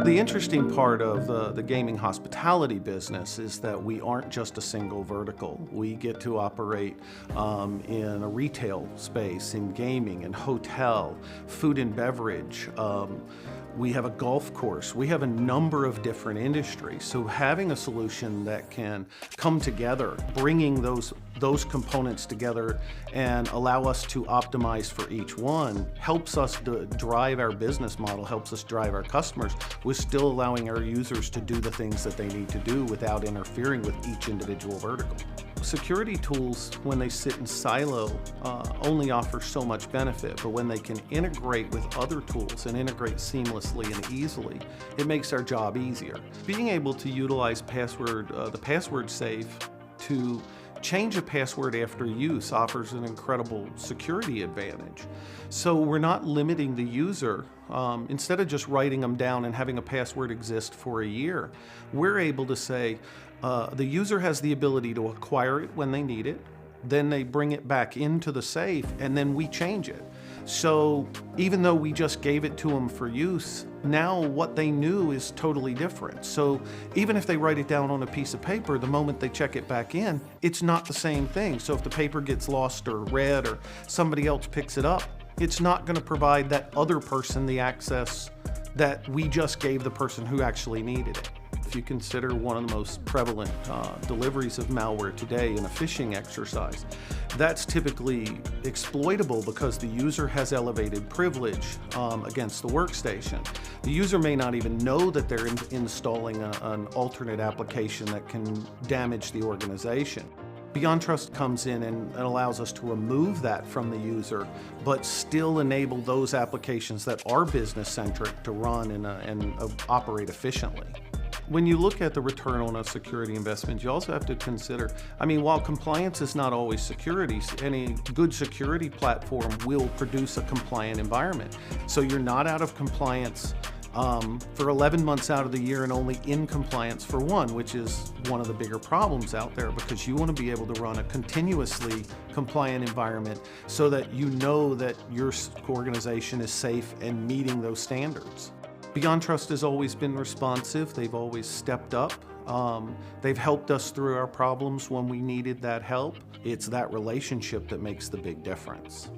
The interesting part of the gaming hospitality business is that we aren't just a single vertical. We get to operate in a retail space, in gaming, in hotel, food and beverage. We have a golf course. We have a number of different industries. So having a solution that can come together, bringing those components together and allow us to optimize for each one helps us to drive our business model, helps us drive our customers, with still allowing our users to do the things that they need to do without interfering with each individual vertical. Security tools, when they sit in silo, only offer so much benefit, but when they can integrate with other tools and integrate seamlessly and easily, it makes our job easier. Being able to utilize the password safe to change a password after use offers an incredible security advantage. So we're not limiting the user. Instead of just writing them down and having a password exist for a year, we're able to say the user has the ability to acquire it when they need it, then they bring it back into the safe, and then we change it. So even though we just gave it to them for use, now what they knew is totally different. So even if they write it down on a piece of paper, the moment they check it back in, it's not the same thing. So if the paper gets lost or read or somebody else picks it up, it's not going to provide that other person the access that we just gave the person who actually needed it. If you consider one of the most prevalent deliveries of malware today in a phishing exercise, that's typically exploitable because the user has elevated privilege against the workstation. The user may not even know that they're installing an alternate application that can damage the organization. Beyond Trust comes in and allows us to remove that from the user, but still enable those applications that are business-centric to run and operate efficiently. When you look at the return on a security investment, you also have to consider, while compliance is not always security, any good security platform will produce a compliant environment. So you're not out of compliance for 11 months out of the year and only in compliance for one, which is one of the bigger problems out there, because you want to be able to run a continuously compliant environment so that you know that your organization is safe and meeting those standards. Beyond Trust has always been responsive. They've always stepped up. They've helped us through our problems when we needed that help. It's that relationship that makes the big difference.